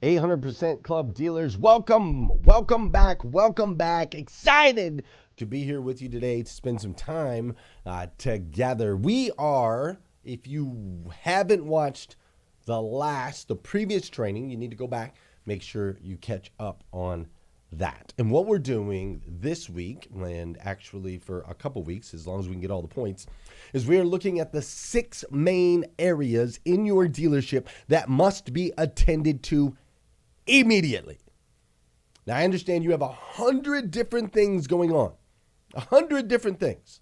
800% Club dealers, welcome back. Excited to be here with you today to spend some time together. We are, if you haven't watched the previous training, you need to go back, make sure you catch up on that. And what we're doing this week, and actually for a couple weeks, as long as we can get all the points, is we are looking at the 6 main areas in your dealership that must be attended to immediately. Now, I understand you have 100 different things going on, 100 different things,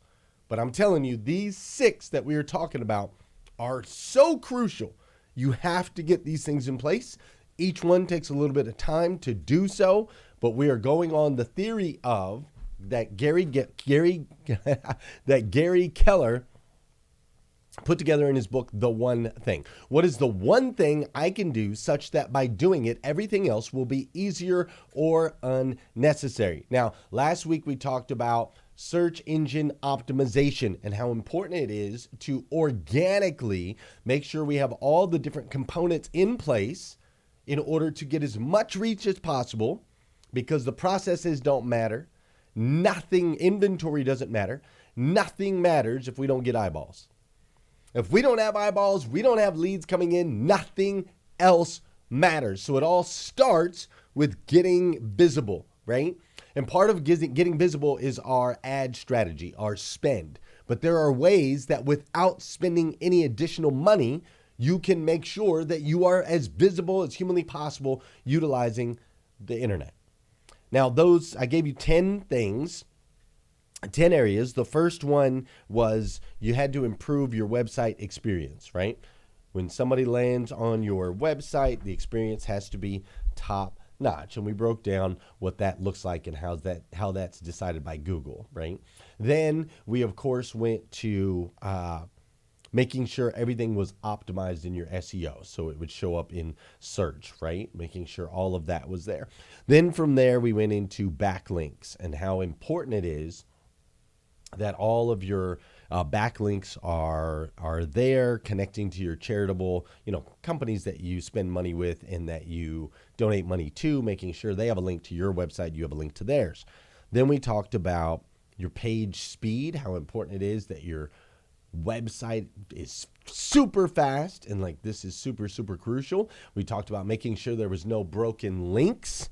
but I'm telling you, these 6 that we are talking about are so crucial. You have to get these things in place. Each one takes a little bit of time to do so, but we are going on the theory of that Gary Keller put together in his book, The One Thing. What is the one thing I can do such that by doing it, everything else will be easier or unnecessary? Now, last week we talked about search engine optimization and how important it is to organically make sure we have all the different components in place in order to get as much reach as possible, because the processes don't matter. Inventory doesn't matter. Nothing matters if we don't get eyeballs. If we don't have eyeballs, we don't have leads coming in, nothing else matters. So it all starts with getting visible, right? And part of getting visible is our ad strategy, our spend. But there are ways that without spending any additional money, you can make sure that you are as visible as humanly possible utilizing the internet. Now, I gave you 10 things. 10 areas. The first one was you had to improve your website experience, right? When somebody lands on your website, the experience has to be top notch. And we broke down what that looks like and how that's decided by Google, right? Then we, of course, went to making sure everything was optimized in your SEO. So it would show up in search, right? Making sure all of that was there. Then from there, we went into backlinks and how important it is that all of your backlinks are there, connecting to your charitable, companies that you spend money with and that you donate money to, making sure they have a link to your website, you have a link to theirs. Then we talked about your page speed, how important it is that your website is super fast, and this is super, super crucial. We talked about making sure there was no broken links.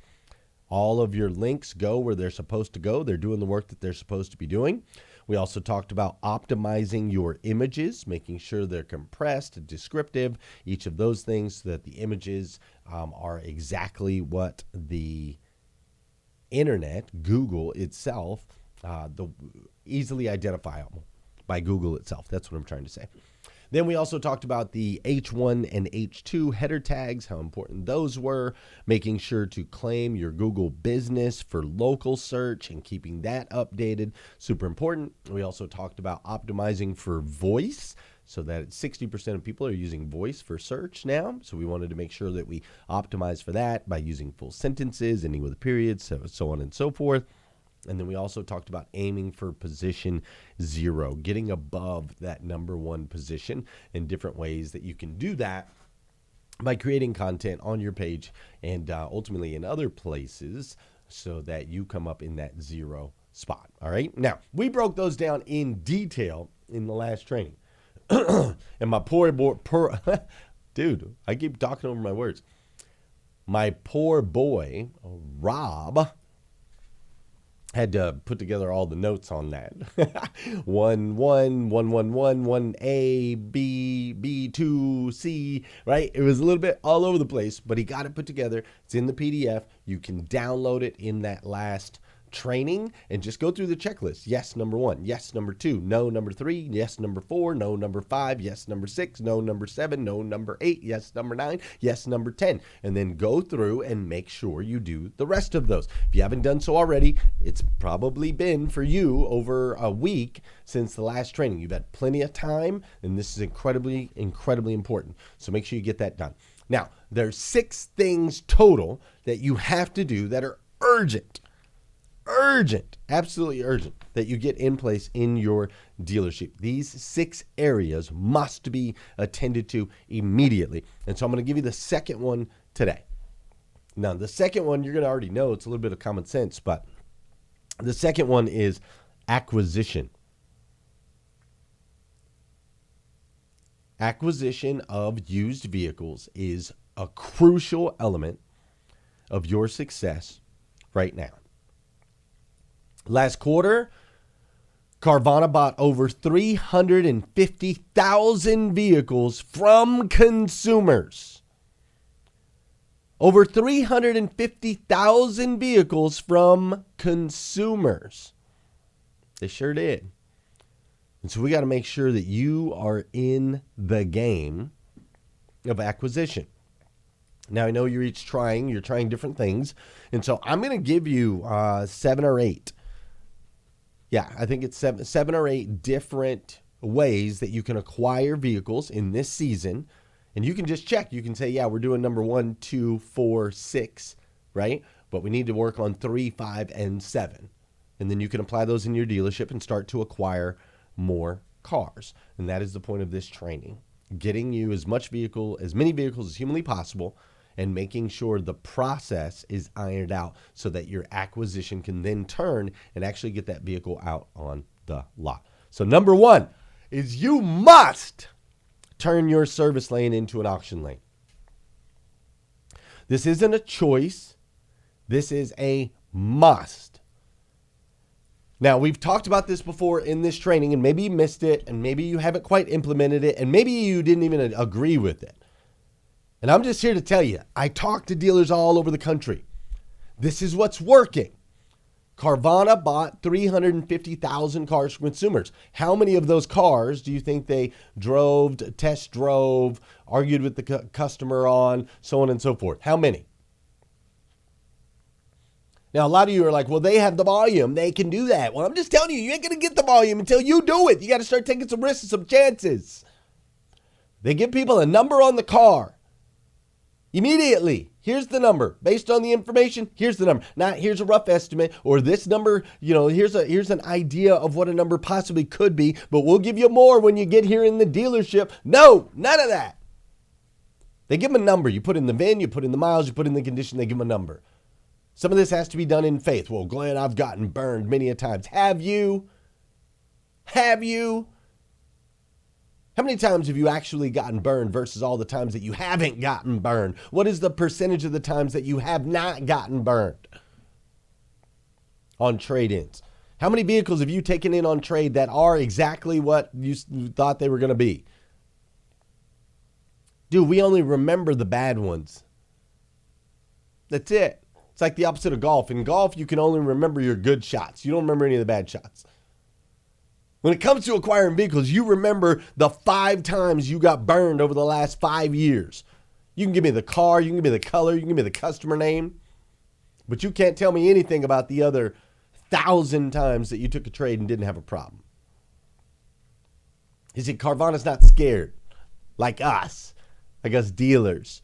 All of your links go where they're supposed to go. They're doing the work that they're supposed to be doing. We also talked about optimizing your images, making sure they're compressed, descriptive, each of those things, so that the images are exactly what the internet, Google itself, easily identifiable by Google itself. That's what I'm trying to say. Then we also talked about the H1 and H2 header tags, how important those were, making sure to claim your Google business for local search and keeping that updated, super important. We also talked about optimizing for voice, so that 60% of people are using voice for search now. So we wanted to make sure that we optimize for that by using full sentences, ending with periods, so on and so forth. And then we also talked about aiming for position 0, getting above that number 1 position, in different ways that you can do that by creating content on your page and ultimately in other places, so that you come up in that 0 spot. All right. Now, we broke those down in detail in the last training. And my dude, I keep talking over my words. My poor boy, Rob, had to put together all the notes on that. 1, 1, 1, 1, 1, 1, A, B, B, 2, C, right? It was a little bit all over the place, but he got it put together. It's in the PDF. You can download it in that last training and just go through the checklist. Yes, number 1. Yes, number 2. No, number 3. Yes, number 4. No, number 5. Yes, number 6. No, number 7. No, number 8. Yes, number 9. Yes, number 10. And then go through and make sure you do the rest of those. If you haven't done so already, it's probably been for you over a week since the last training. You've had plenty of time, and this is incredibly, incredibly important. So make sure you get that done. Now, there's 6 things total that you have to do that are urgent, absolutely urgent, that you get in place in your dealership. These 6 areas must be attended to immediately. And so I'm going to give you the second one today. Now, the second one, you're going to already know. It's a little bit of common sense, but the second one is acquisition. Acquisition of used vehicles is a crucial element of your success right now. Last quarter, Carvana bought over 350,000 vehicles from consumers. Over 350,000 vehicles from consumers. They sure did. And so we got to make sure that you are in the game of acquisition. Now, I know you're trying different things. And so I'm going to give you 7 or 8. Yeah, I think it's seven or 8 different ways that you can acquire vehicles in this season. And you can just check. You can say, yeah, we're doing number 1, 2, 4, 6, right? But we need to work on 3, 5, and 7. And then you can apply those in your dealership and start to acquire more cars. And that is the point of this training. Getting you as many vehicles as humanly possible and making sure the process is ironed out so that your acquisition can then turn and actually get that vehicle out on the lot. So number 1 is you must turn your service lane into an auction lane. This isn't a choice. This is a must. Now, we've talked about this before in this training, and maybe you missed it, and maybe you haven't quite implemented it, and maybe you didn't even agree with it. And I'm just here to tell you, I talk to dealers all over the country. This is what's working. Carvana bought 350,000 cars from consumers. How many of those cars do you think they drove, test drove, argued with the customer on, so on and so forth? How many? Now, a lot of you are like, well, they have the volume. They can do that. Well, I'm just telling you, you ain't going to get the volume until you do it. You got to start taking some risks and some chances. They give people a number on the car. Immediately, here's the number. Based on the information, here's the number. Not here's a rough estimate or this number, here's an idea of what a number possibly could be, but we'll give you more when you get here in the dealership. No, none of that. They give them a number. You put in the VIN, you put in the miles, you put in the condition, they give them a number. Some of this has to be done in faith. Well, Glenn, I've gotten burned many a times. Have you? Have you? How many times have you actually gotten burned versus all the times that you haven't gotten burned? What is the percentage of the times that you have not gotten burned on trade-ins? How many vehicles have you taken in on trade that are exactly what you thought they were going to be? Dude, we only remember the bad ones. That's it. It's like the opposite of golf. In golf, you can only remember your good shots. You don't remember any of the bad shots. When it comes to acquiring vehicles, you remember the 5 times you got burned over the last 5 years. You can give me the car, you can give me the color, you can give me the customer name, but you can't tell me anything about the other 1,000 times that you took a trade and didn't have a problem. You see, Carvana's not scared like us dealers.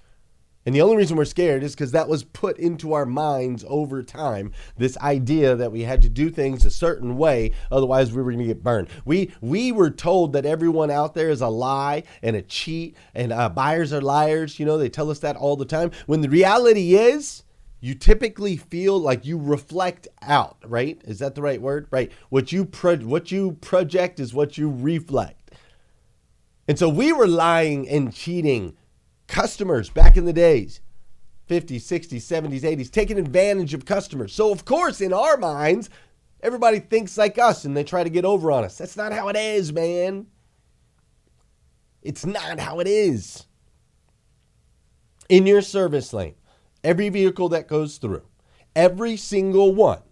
And the only reason we're scared is because that was put into our minds over time, this idea that we had to do things a certain way, otherwise we were going to get burned. We were told that everyone out there is a lie and a cheat and buyers are liars. They tell us that all the time. When the reality is, you typically feel like you reflect out, right? Is that the right word? Right. What you project is what you reflect. And so we were lying and cheating customers back in the days, 50s, 60s, 70s, 80s, taking advantage of customers. So, of course, in our minds, everybody thinks like us and they try to get over on us. That's not how it is, man. It's not how it is. In your service lane, every vehicle that goes through, every single one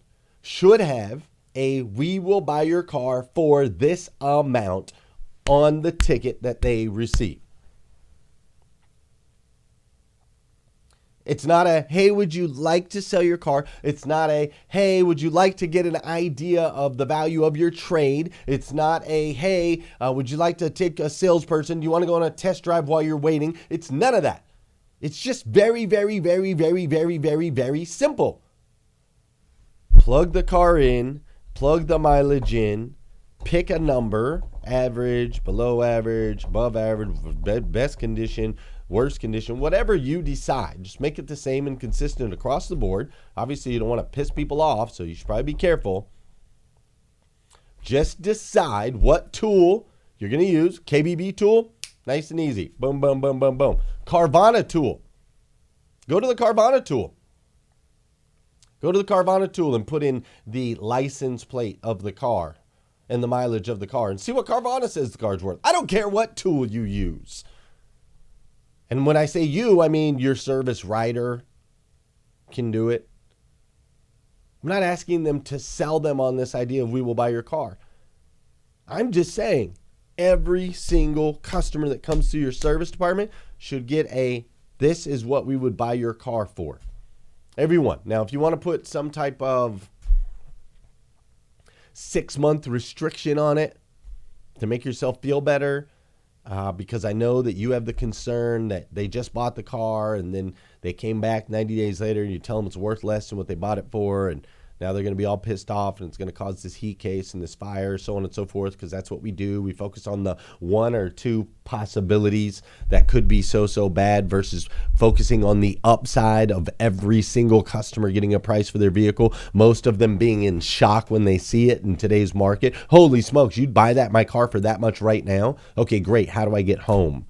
should have a "we will buy your car for this amount" on the ticket that they receive. It's not a, "hey, would you like to sell your car?" It's not a, "hey, would you like to get an idea of the value of your trade?" It's not a, "hey, would you like to take a salesperson? Do you want to go on a test drive while you're waiting?" It's none of that. It's just very, very, very, very, very, very, very simple. Plug the car in, plug the mileage in, pick a number, average, below average, above average, best condition, worst condition, whatever you decide. Just make it the same and consistent across the board. Obviously, you don't want to piss people off, so you should probably be careful. Just decide what tool you're going to use. KBB tool, nice and easy. Boom, boom, boom, boom, boom. Carvana tool. Go to the Carvana tool. Go to the Carvana tool and put in the license plate of the car and the mileage of the car and see what Carvana says the car's worth. I don't care what tool you use. And when I say you, I mean your service writer can do it. I'm not asking them to sell them on this idea of we will buy your car. I'm just saying every single customer that comes to your service department should get this is what we would buy your car for. Everyone. Now, if you want to put some type of 6-month restriction on it to make yourself feel better, because I know that you have the concern that they just bought the car and then they came back 90 days later and you tell them it's worth less than what they bought it for, and now they're going to be all pissed off and it's going to cause this heat case and this fire, so on and so forth, because that's what we do. We focus on the one or two possibilities that could be so bad versus focusing on the upside of every single customer getting a price for their vehicle, most of them being in shock when they see it in today's market. Holy smokes, you'd buy my car for that much right now? Okay, great. How do I get home?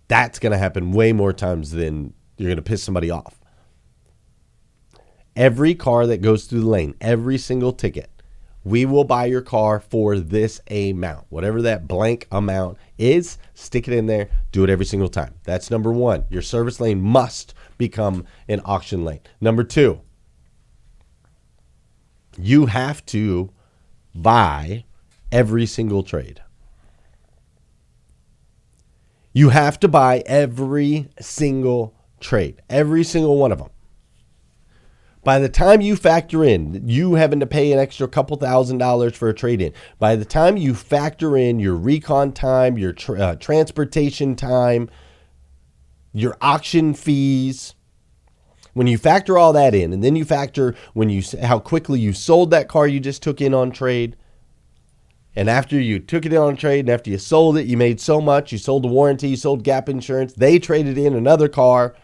That's going to happen way more times than you're going to piss somebody off. Every car that goes through the lane, every single ticket, we will buy your car for this amount. Whatever that blank amount is, stick it in there, do it every single time. That's number one. Your service lane must become an auction lane. Number two, you have to buy every single trade. You have to buy every single trade, every single one of them. By the time you factor in you having to pay an extra couple $1,000s for a trade-in, by the time you factor in your recon time, your transportation time, your auction fees, when you factor all that in, and then you factor how quickly you sold that car you just took in on trade, and after you took it in on trade and after you sold it, you made so much, you sold the warranty, you sold gap insurance, they traded in another car.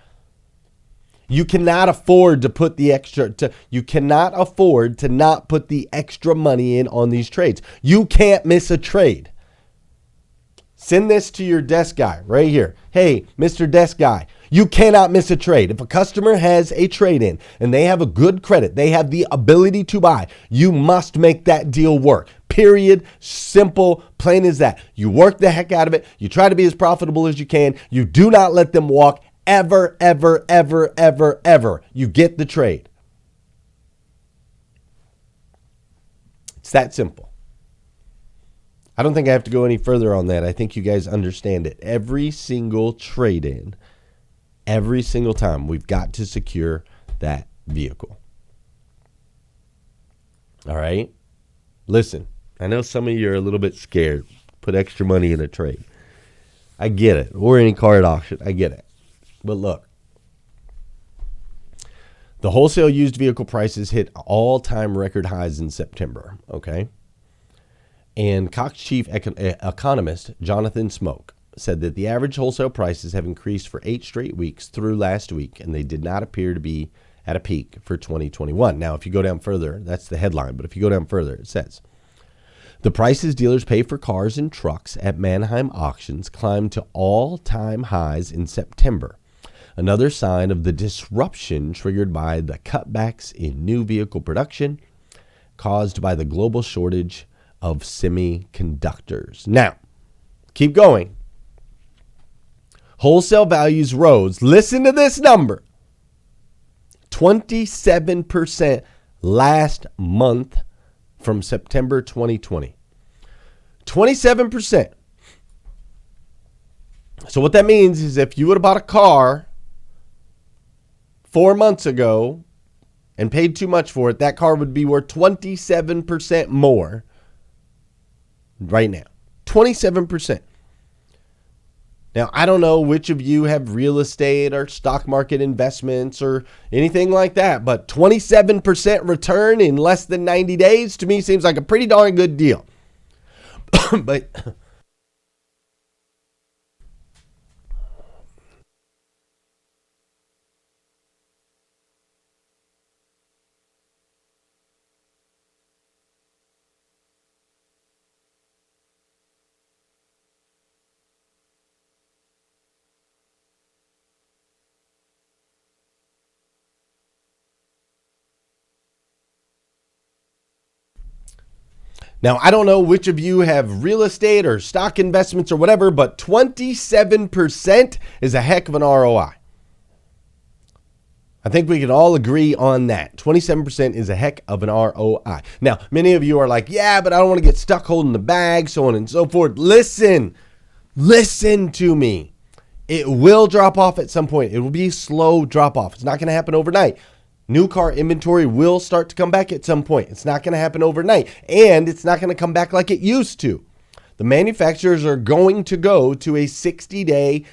You cannot afford to put the extra, you cannot afford to not put the extra money in on these trades. You can't miss a trade. Send this to your desk guy right here. Hey, Mr. Desk Guy, you cannot miss a trade. If a customer has a trade in and they have a good credit, they have the ability to buy, you must make that deal work. Period. Simple, plain as that. You work the heck out of it. You try to be as profitable as you can. You do not let them walk ever, ever, ever, ever, ever. You get the trade. It's that simple. I don't think I have to go any further on that. I think you guys understand it. Every single trade-in, every single time, we've got to secure that vehicle. All right? Listen, I know some of you are a little bit scared. Put extra money in a trade. I get it. Or any car at auction. I get it. But look, the wholesale used vehicle prices hit all-time record highs in September, okay? And Cox chief economist Jonathan Smoke said that the average wholesale prices have increased for 8 straight weeks through last week, and they did not appear to be at a peak for 2021. Now, if you go down further, that's the headline, but if you go down further, it says, the prices dealers pay for cars and trucks at Manheim auctions climbed to all-time highs in September. Another sign of the disruption triggered by the cutbacks in new vehicle production caused by the global shortage of semiconductors. Now, keep going. Wholesale values rose. Listen to this number. 27% last month from September 2020. 27%. So what that means is if you would have bought a car 4 months ago and paid too much for it, that car would be worth 27% more right now. 27%. Now, I don't know which of you have real estate or stock market investments or anything like that, but 27% return in less than 90 days to me seems like a pretty darn good deal. But now, I don't know which of you have real estate or stock investments or whatever, but 27% is a heck of an ROI. I think we can all agree on that. 27% is a heck of an ROI. Now, many of you are like, yeah, but I don't want to get stuck holding the bag, so on and so forth. Listen to me. It will drop off at some point. It will be a slow drop off. It's not going to happen overnight. New car inventory will start to come back at some point. It's not going to happen overnight, and it's not going to come back like it used to. The manufacturers are going to go to a 60-day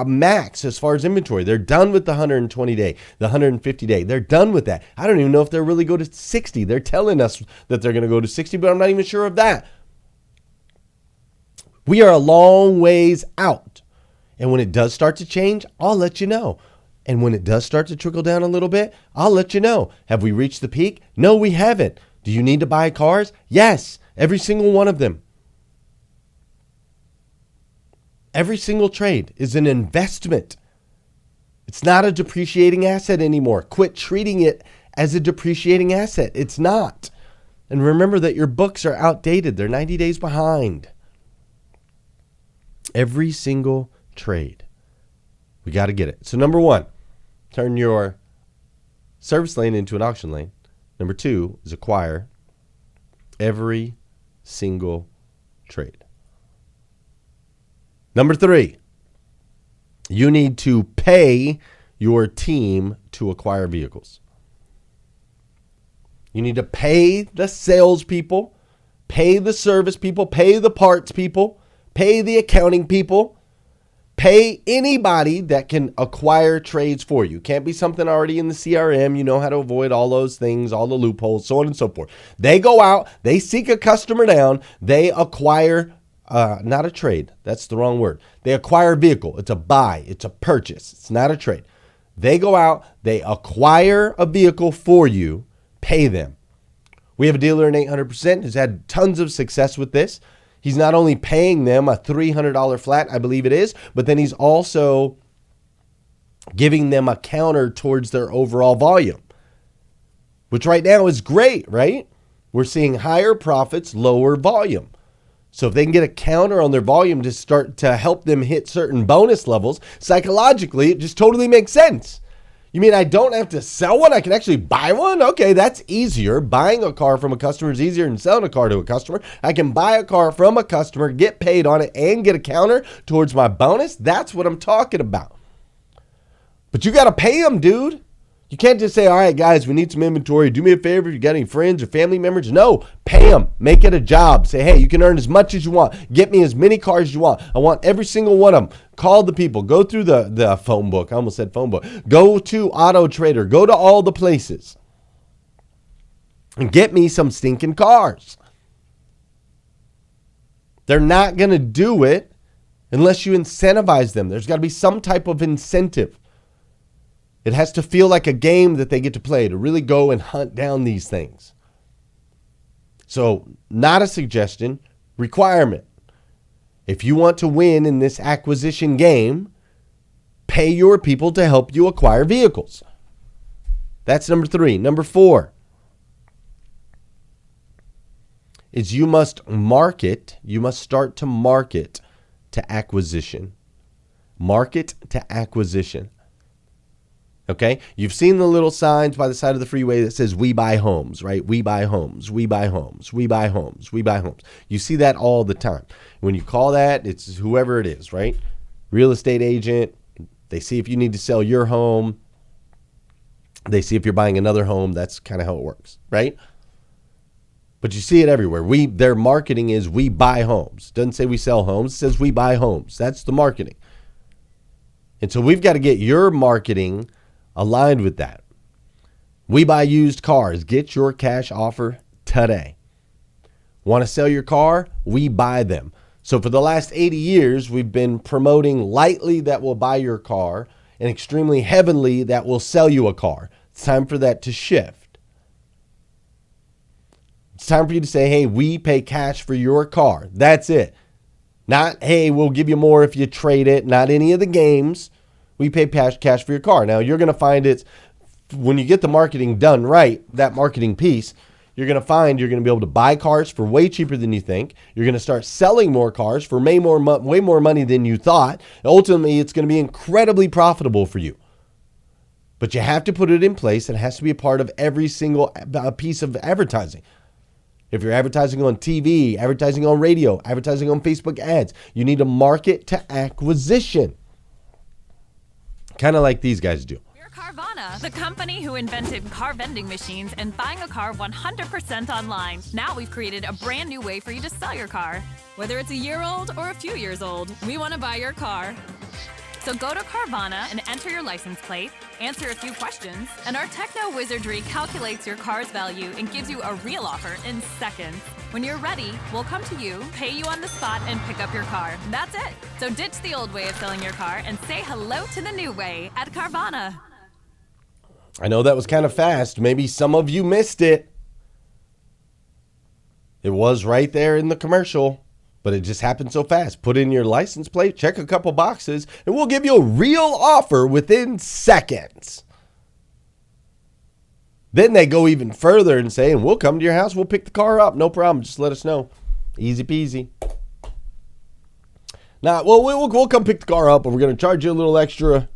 max as far as inventory. They're done with the 120-day, the 150-day. They're done with that. I don't even know if they'll really go to 60. They're telling us that they're going to go to 60, but I'm not even sure of that. We are a long ways out. And when it does start to change, I'll let you know. And when it does start to trickle down a little bit, I'll let you know. Have we reached the peak? No, we haven't. Do you need to buy cars? Yes, every single one of them. Every single trade is an investment. It's not a depreciating asset anymore. Quit treating it as a depreciating asset. It's not. And remember that your books are outdated. They're 90 days behind. Every single trade. We got to get it. So number one, turn your service lane into an auction lane. Number two is acquire every single trade. Number three, you need to pay your team to acquire vehicles. You need to pay the salespeople, pay the service people, pay the parts people, pay the accounting people, pay anybody that can acquire trades for you. Can't be something already in the CRM. You know how to avoid all those things, all the loopholes, so on and so forth. They go out, they seek a customer down, they acquire, not a trade. That's the wrong word. They acquire a vehicle. It's a buy. It's a purchase. It's not a trade. They go out, they acquire a vehicle for you, pay them. We have a dealer in 800% who's had tons of success with this. He's not only paying them a $300 flat, I believe it is, but then he's also giving them a counter towards their overall volume, which right now is great, right? We're seeing higher profits, lower volume. So if they can get a counter on their volume to start to help them hit certain bonus levels, psychologically, it just totally makes sense. You mean I don't have to sell one? I can actually buy one? Okay, that's easier. Buying a car from a customer is easier than selling a car to a customer. I can buy a car from a customer, get paid on it, and get a counter towards my bonus. That's what I'm talking about. But you got to pay them, dude. You can't just say, all right, guys, we need some inventory. Do me a favor if you got any friends or family members. No, pay them. Make it a job. Say, hey, you can earn as much as you want. Get me as many cars as you want. I want every single one of them. Call the people. Go through the phone book. I almost said phone book. Go to Auto Trader. Go to all the places. And get me some stinking cars. They're not going to do it unless you incentivize them. There's got to be some type of incentive. It has to feel like a game that they get to play to really go and hunt down these things. So, not a suggestion, requirement. If you want to win in this acquisition game, pay your people to help you acquire vehicles. That's number 3. Number 4 is you must start to market to acquisition. Market to acquisition. Okay, you've seen the little signs by the side of the freeway that says we buy homes, right? We buy homes, we buy homes, we buy homes, we buy homes. You see that all the time. When you call that, it's whoever it is, right? Real estate agent. They see if you need to sell your home. They see if you're buying another home. That's kind of how it works, right? But you see it everywhere. Their marketing is we buy homes. Doesn't say we sell homes. It says we buy homes. That's the marketing. And so we've got to get your marketing aligned with that. We buy used cars. Get your cash offer today. Want to sell your car? We buy them. So for the last 80 years, we've been promoting lightly that we'll buy your car and extremely heavily that will sell you a car. It's time for that to shift. It's time for you to say, hey, we pay cash for your car. That's it. Not, hey, we'll give you more if you trade it. Not any of the games. We pay cash for your car. Now, you're going to find it's, when you get the marketing done right, that marketing piece, you're going to find you're going to be able to buy cars for way cheaper than you think. You're going to start selling more cars for way more money than you thought. Ultimately, it's going to be incredibly profitable for you. But you have to put it in place. It has to be a part of every single piece of advertising. If you're advertising on TV, advertising on radio, advertising on Facebook ads, you need to market to acquisition. Kind of like these guys do. We're Carvana, the company who invented car vending machines and buying a car 100% online. Now we've created a brand new way for you to sell your car. Whether it's a year old or a few years old, we want to buy your car. So go to Carvana and enter your license plate, answer a few questions, and our techno wizardry calculates your car's value and gives you a real offer in seconds. When you're ready, we'll come to you, pay you on the spot, and pick up your car. That's it. So ditch the old way of selling your car and say hello to the new way at Carvana. I know that was kind of fast. Maybe some of you missed it. It was right there in the commercial. But it just happened so fast. Put in your license plate, check a couple boxes, and we'll give you a real offer within seconds. Then they go even further and say, and we'll come to your house, we'll pick the car up. No problem. Just let us know. Easy peasy. Now, well, we'll come pick the car up, and we're going to charge you a little extra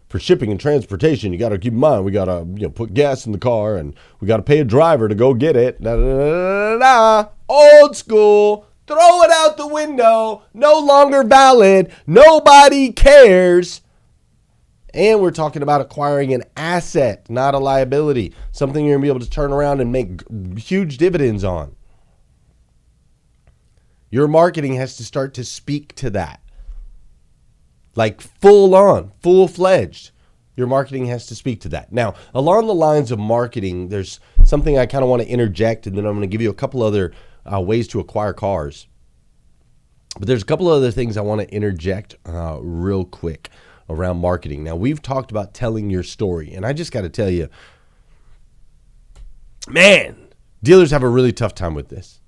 for shipping and transportation. You got to keep in mind, we got to put gas in the car, and we got to pay a driver to go get it. Da, da, da, da, da. Old school. Throw it out the window. No longer valid. Nobody cares. And we're talking about acquiring an asset, not a liability. Something you're going to be able to turn around and make huge dividends on. Your marketing has to start to speak to that. Like full on, full-fledged. Your marketing has to speak to that. Now, along the lines of marketing, there's something I kind of want to interject, and then I'm going to give you a couple other ways to acquire cars. But there's a couple of other things I want to interject real quick around marketing. Now, we've talked about telling your story, and I just got to tell you, man, dealers have a really tough time with this.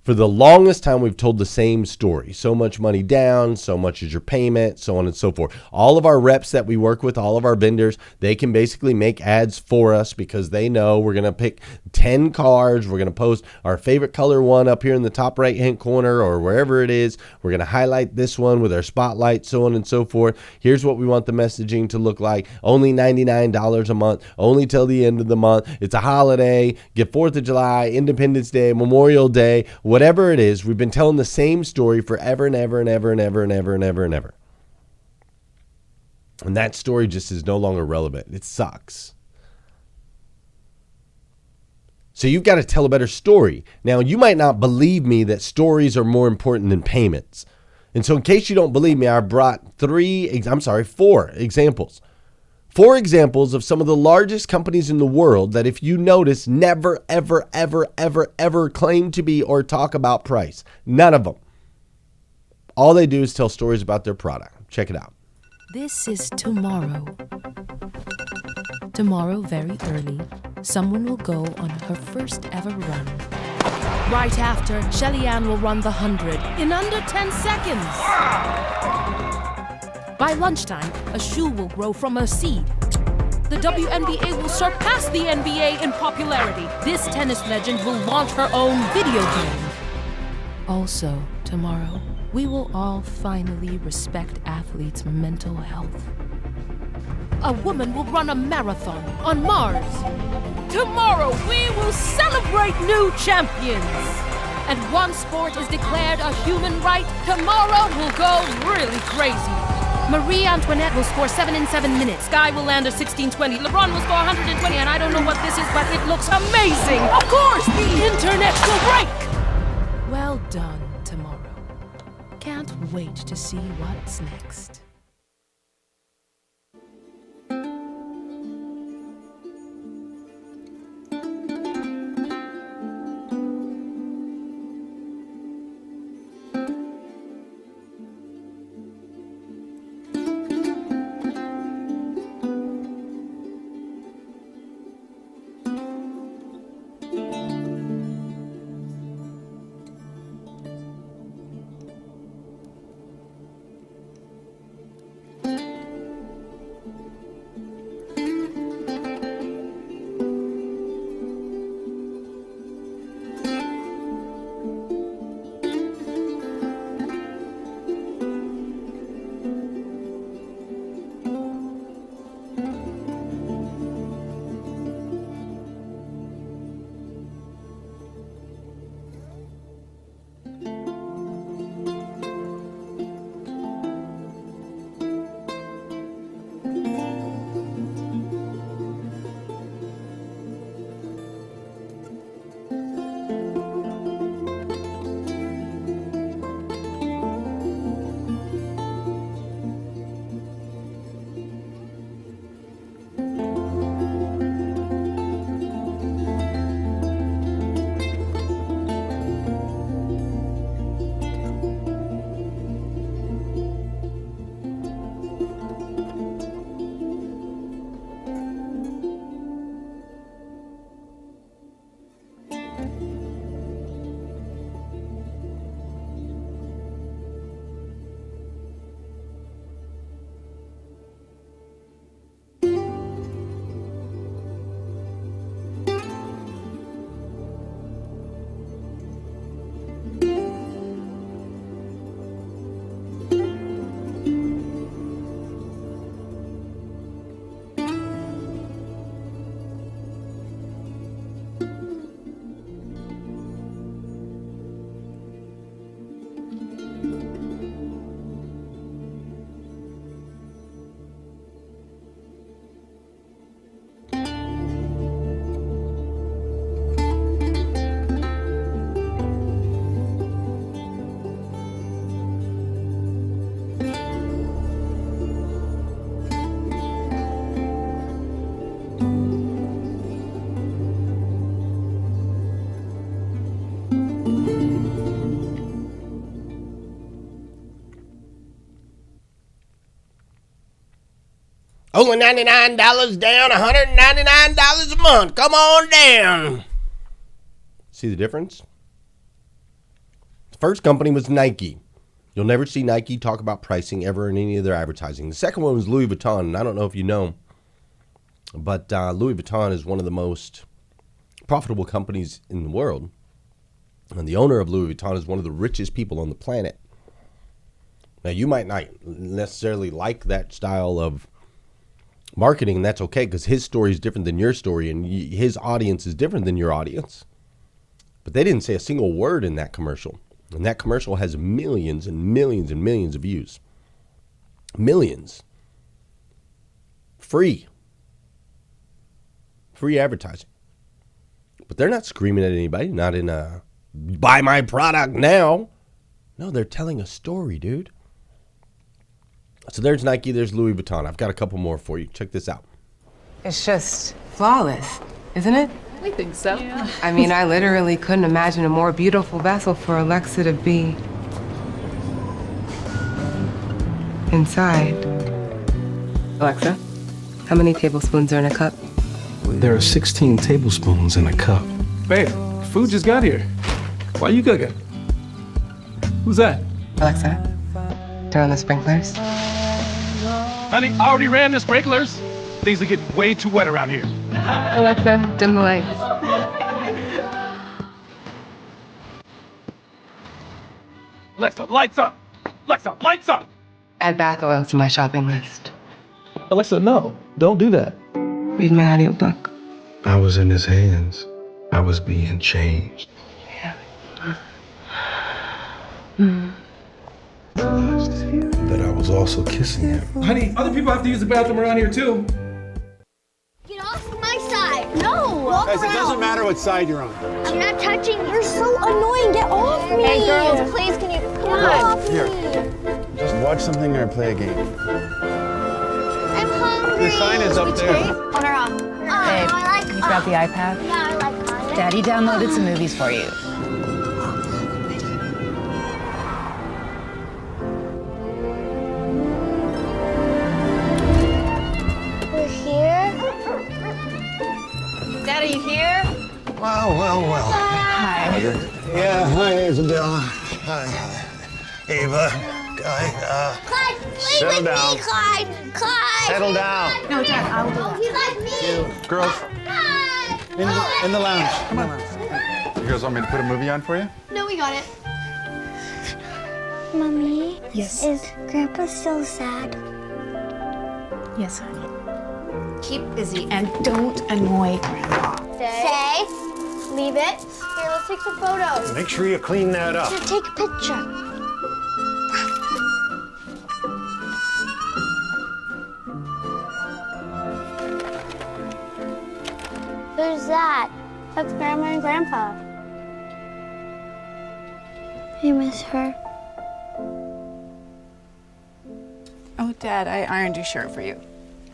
For the longest time, we've told the same story. So much money down, so much is your payment, so on and so forth. All of our reps that we work with, all of our vendors, they can basically make ads for us because they know we're going to pick 10 cars. We're going to post our favorite color one up here in the top right-hand corner or wherever it is. We're going to highlight this one with our spotlight, so on and so forth. Here's what we want the messaging to look like. Only $99 a month, only till the end of the month. It's a holiday. Get 4th of July, Independence Day, Memorial Day, whatever it is. We've been telling the same story forever and ever and ever and ever and ever and ever and ever. And that story just is no longer relevant. It sucks. So you've got to tell a better story. Now, you might not believe me that stories are more important than payments. And so in case you don't believe me, I brought 4 examples. 4 examples of some of the largest companies in the world that, if you notice, never, ever, ever, ever, ever claim to be or talk about price. None of them. All they do is tell stories about their product. Check it out. This is tomorrow. Tomorrow, very early, someone will go on her first ever run. Right after, Shelly Ann will run the 100 in under 10 seconds. By lunchtime, a shoe will grow from a seed. The WNBA will surpass the NBA in popularity. This tennis legend will launch her own video game. Also, tomorrow, we will all finally respect athletes' mental health. A woman will run a marathon on Mars. Tomorrow, we will celebrate new champions. And one sport is declared a human right. Tomorrow, we'll go really crazy. Marie Antoinette will score 7 in 7 minutes. Guy will land a 16-20. LeBron will score 120, and I don't know what this is, but it looks amazing. Of course, the internet will break. Well done, tomorrow. Can't wait to see what's next. Only $99 down, $199 a month. Come on down. See the difference? The first company was Nike. You'll never see Nike talk about pricing ever in any of their advertising. The second one was Louis Vuitton, and I don't know if you know, but Louis Vuitton is one of the most profitable companies in the world. And the owner of Louis Vuitton is one of the richest people on the planet. Now, you might not necessarily like that style of marketing, and that's okay, because his story is different than your story, and his audience is different than your audience. But they didn't say a single word in that commercial. And that commercial has millions and millions and millions of views. Millions. Free advertising. But they're not screaming at anybody, not in a buy my product now. No, they're telling a story, dude. So there's Nike, there's Louis Vuitton. I've got a couple more for you. Check this out. It's just flawless, isn't it? We think so. Yeah. I mean, I literally couldn't imagine a more beautiful vessel for Alexa to be inside. Alexa, how many tablespoons are in a cup? There are 16 tablespoons in a cup. Babe, food just got here. Why you cooking? Who's that? Alexa, turn on the sprinklers. Honey, I already ran the sprinklers. Things are getting way too wet around here. Alexa, dim the lights. Alexa, lights up. Alexa, lights up. Add bath oil to my shopping list. Alexa, no, don't do that. Read my audiobook. I was in his hands. I was being changed. Yeah. That I was also kissing him. Honey, other people have to use the bathroom around here too. Get off my side! No! Walk Guys, around. it doesn't matter what side you're on. I'm not touching. You're so annoying. Get off me! Hey, girls, please, can you come off Here. me? Just watch something or play a game. I'm hungry. The sign is up there. On or off? Babe, I like you got the iPad? Yeah, I like on. Daddy downloaded some movies for you. We're here. Dad, are you here? Well. Hi. Yeah, hi, Isabella. Hi, Ava. Guy, Clyde, play Settle with down. me, Clyde. Clyde. settle down. No, Dad, I will do Oh, that. he likes me. Girls, Clyde. in the lounge. Come on. You guys want me to put a movie on for you? No, we got it. Mommy? Yes. Is Grandpa still sad? Yes, honey. Keep busy and don't annoy Grandpa. Say. Leave it. Here, let's take some photos. Make sure you clean that up. Here, take a picture. Who's that? That's Grandma and Grandpa. I miss her. Oh, Dad, I ironed your shirt for you.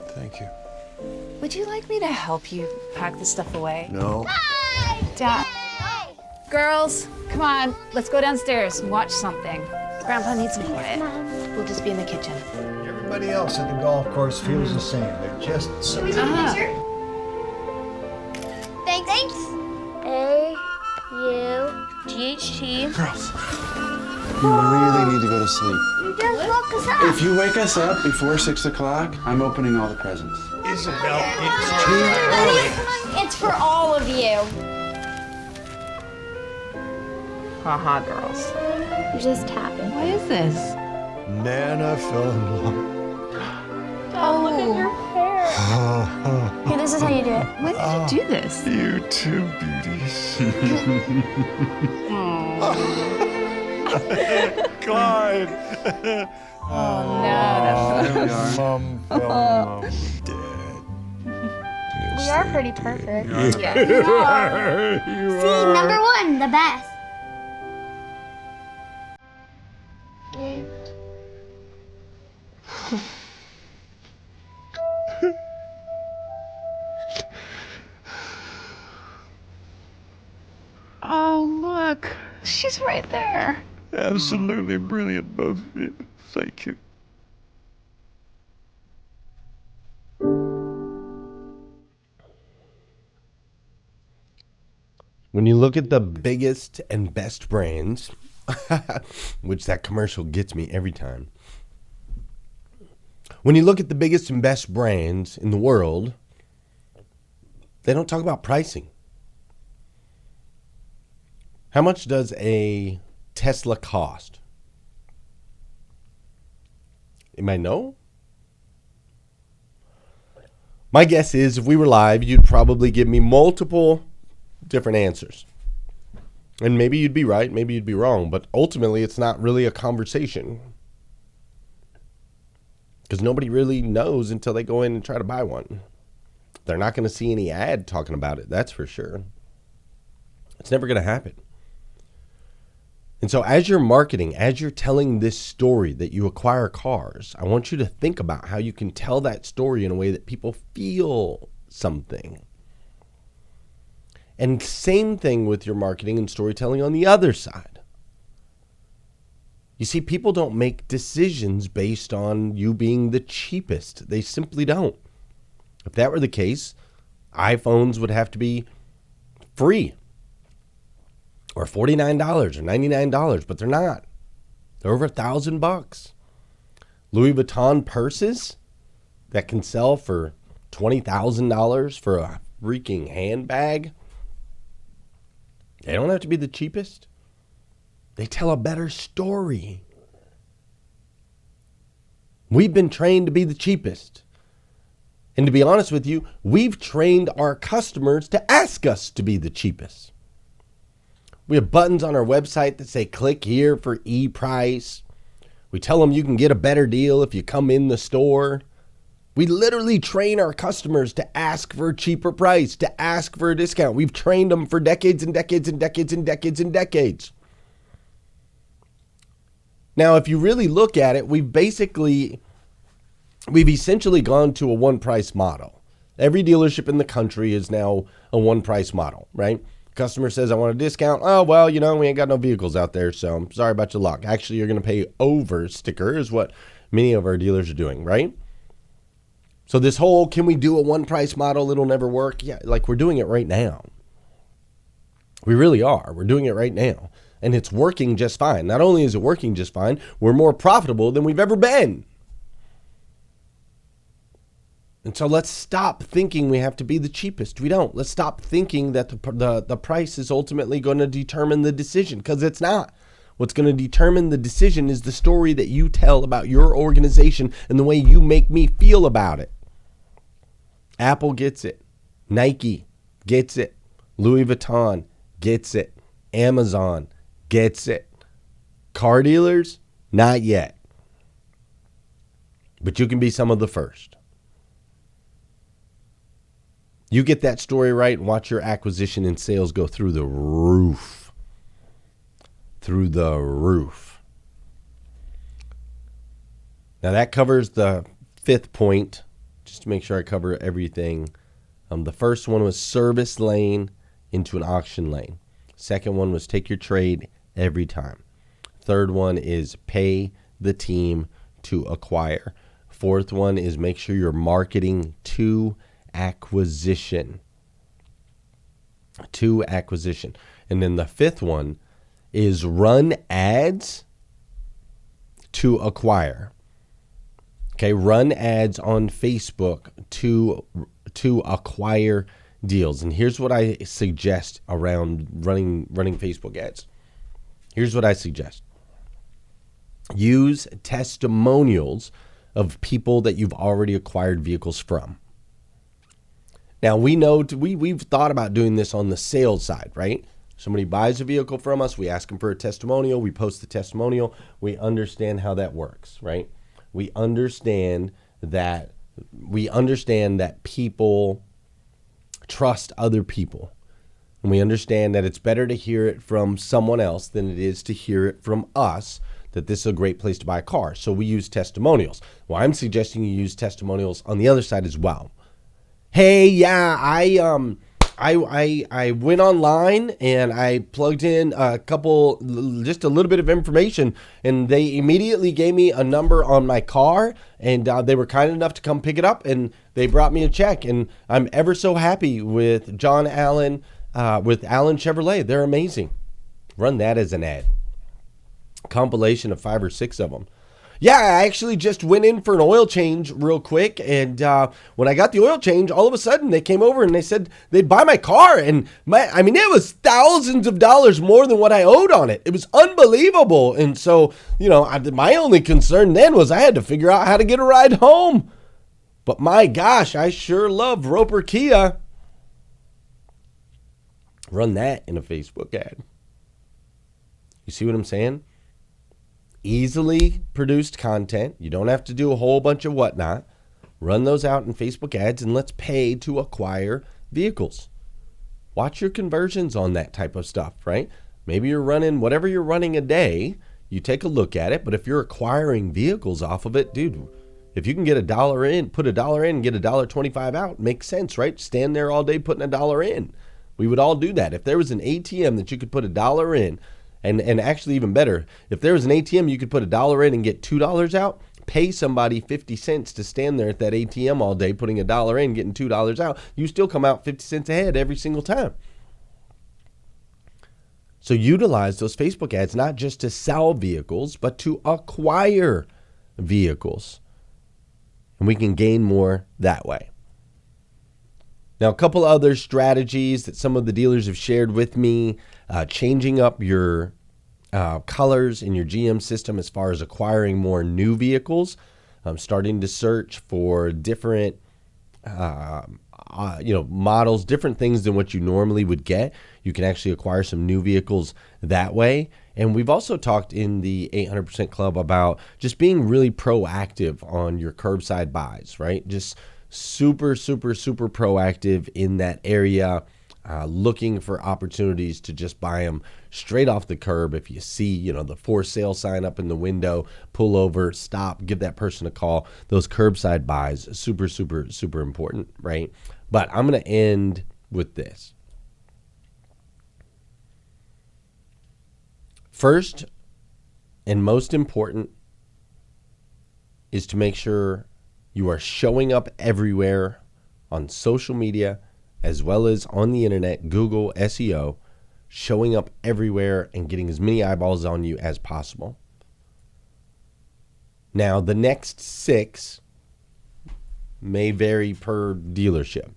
Thank you. Would you like me to help you pack this stuff away? No. Dad. Girls, come on. Let's go downstairs and watch something. Grandpa needs some quiet. We'll just be in the kitchen. Everybody else at the golf course feels the same. They're just so. Thanks. A-U-G-H-T. Girls, you really need to go to sleep. You just woke us up. If you wake us up before 6 o'clock, I'm opening all the presents. Isabel, it's too early. It's for all of you. Haha, girls. You just happened. What is this? Nana fell in love. Oh, look at your hair. Here, this is how you do it. When did you do this? You two beauties. Clyde. Oh, no. Mom fell in love with Dad. We are pretty perfect. Yeah. See, number one, the best. Oh, look. She's right there. Absolutely brilliant, both of you. Thank you. When you look at the biggest and best brands, which that commercial gets me every time. When you look at the biggest and best brands in the world, they don't talk about pricing. How much does a Tesla cost? Anybody know? My guess is if we were live, you'd probably give me multiple different answers. And maybe you'd be right, maybe you'd be wrong, but ultimately it's not really a conversation. Because nobody really knows until they go in and try to buy one. They're not going to see any ad talking about it, that's for sure. It's never going to happen. And so as you're marketing, as you're telling this story that you acquire cars, I want you to think about how you can tell that story in a way that people feel something. And same thing with your marketing and storytelling on the other side. You see, people don't make decisions based on you being the cheapest. They simply don't. If that were the case, iPhones would have to be free. Or $49 or $99, but they're not. They're over $1,000. Louis Vuitton purses that can sell for $20,000 for a freaking handbag. They don't have to be the cheapest. They tell a better story. We've been trained to be the cheapest. And to be honest with you, we've trained our customers to ask us to be the cheapest. We have buttons on our website that say click here for e-price. We tell them you can get a better deal if you come in the store. We literally train our customers to ask for a cheaper price, to ask for a discount. We've trained them for decades and decades and decades and decades and decades. Now, if you really look at it, we've essentially gone to a one-price model. Every dealership in the country is now a one-price model, right? Customer says, I want a discount. Oh, well, we ain't got no vehicles out there, so I'm sorry about your luck. Actually, you're going to pay over sticker is what many of our dealers are doing, right? So this whole, can we do a one-price model? It'll never work. Yeah, like we're doing it right now. We really are. We're doing it right now. And it's working just fine. Not only is it working just fine, we're more profitable than we've ever been. And so let's stop thinking we have to be the cheapest. We don't. Let's stop thinking that the price is ultimately going to determine the decision, because it's not. What's going to determine the decision is the story that you tell about your organization and the way you make me feel about it. Apple gets it. Nike gets it. Louis Vuitton gets it. Amazon gets it. Car dealers, not yet. But you can be some of the first. You get that story right and watch your acquisition and sales go through the roof. Through the roof. Now that covers the fifth point. Just to make sure I cover everything. The first one was service lane into an auction lane. Second one was take your trade every time. Third one is pay the team to acquire. Fourth one is make sure you're marketing to acquisition. To acquisition. And then the fifth one is run ads to acquire. Okay, run ads on Facebook to acquire deals. And here's what I suggest around running Facebook ads. Here's what I suggest. Use testimonials of people that you've already acquired vehicles from. Now, we know we've thought about doing this on the sales side, right? Somebody buys a vehicle from us, we ask them for a testimonial, we post the testimonial, we understand how that works, right? We understand that people trust other people. And we understand that it's better to hear it from someone else than it is to hear it from us, that this is a great place to buy a car. So we use testimonials. Well, I'm suggesting you use testimonials on the other side as well. Hey, yeah, I went online and I plugged in just a little bit of information, and they immediately gave me a number on my car, and they were kind enough to come pick it up, and they brought me a check, and I'm ever so happy with John Allen with Allen Chevrolet. They're amazing. Run that as an ad. Compilation of 5 or 6 of them. Yeah, I actually just went in for an oil change real quick, and when I got the oil change, all of a sudden they came over and they said they'd buy my car, and it was thousands of dollars more than what I owed on it. It was unbelievable, and so, my only concern then was I had to figure out how to get a ride home. But my gosh, I sure love Roper Kia. Run that in a Facebook ad. You see what I'm saying? Easily produced content. You don't have to do a whole bunch of whatnot. Run those out in Facebook ads and let's pay to acquire vehicles. Watch your conversions on that type of stuff, right? Maybe you're running whatever you're running a day. You take a look at it, but if you're acquiring vehicles off of it, dude, if you can get $1 in, put $1 in, and get $1.25 out, makes sense, right? Stand there all day putting $1 in. We would all do that. If there was an ATM that you could put $1 in, and actually even better, if there was an ATM you could put $1 in and get $2 out, pay somebody 50 cents to stand there at that ATM all day putting $1 in, getting $2 out, you still come out 50 cents ahead every single time. So utilize those Facebook ads not just to sell vehicles, but to acquire vehicles. And we can gain more that way. Now, a couple other strategies that some of the dealers have shared with me, changing up your colors in your GM system as far as acquiring more new vehicles. I'm starting to search for different models, different things than what you normally would get. You can actually acquire some new vehicles that way. And we've also talked in the 800% Club about just being really proactive on your curbside buys, right? Just super, super, super proactive in that area, looking for opportunities to just buy them straight off the curb. If you see, the for sale sign up in the window, pull over, stop, give that person a call. Those curbside buys, super, super, super important, right? But I'm going to end with this. First and most important is to make sure you are showing up everywhere on social media as well as on the internet, Google, SEO, showing up everywhere and getting as many eyeballs on you as possible. Now, the next 6 may vary per dealership,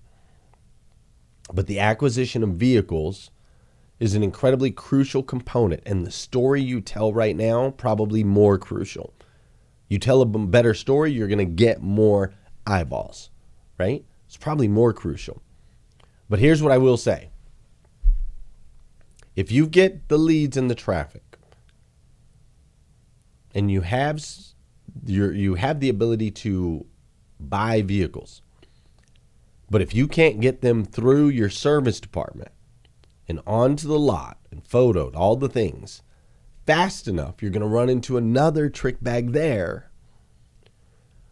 but the acquisition of vehicles is an incredibly crucial component, and the story you tell right now, probably more crucial. You tell a better story, you're going to get more eyeballs, right? It's probably more crucial. But here's what I will say. If you get the leads and the traffic, and you have the ability to buy vehicles, but if you can't get them through your service department and onto the lot and photoed, all the things, fast enough, you're going to run into another trick bag there.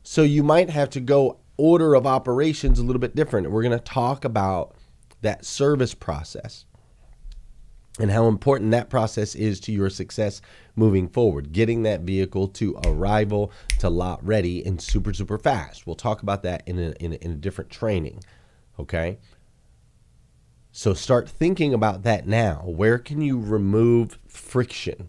So you might have to go order of operations a little bit different. And we're going to talk about that service process and how important that process is to your success moving forward, getting that vehicle to arrival to lot ready and super, super fast. We'll talk about that in a different training, okay? So start thinking about that now. Where can you remove friction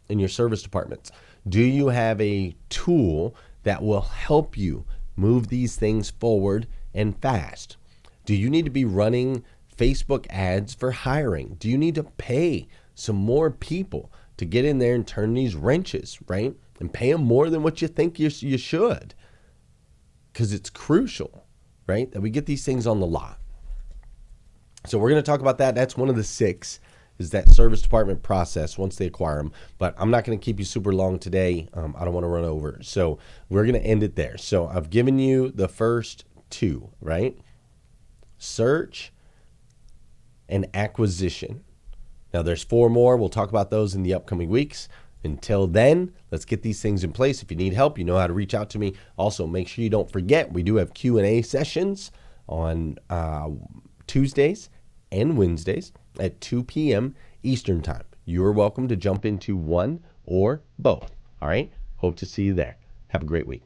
in your service departments? Do you have a tool that will help you move these things forward and fast? Do you need to be running Facebook ads for hiring? Do you need to pay some more people to get in there and turn these wrenches, right? And pay them more than what you think you should. Because it's crucial, right, that we get these things on the lot. So we're going to talk about that. That's one of the 6, is that service department process once they acquire them. But I'm not going to keep you super long today. I don't want to run over. So we're going to end it there. So I've given you the first 2, right? Search and acquisition. Now there's 4 more. We'll talk about those in the upcoming weeks. Until then, let's get these things in place. If you need help, you know how to reach out to me. Also, make sure you don't forget, we do have Q&A sessions on Tuesdays and Wednesdays at 2 p.m. Eastern Time. You're welcome to jump into one or both. All right? Hope to see you there. Have a great week.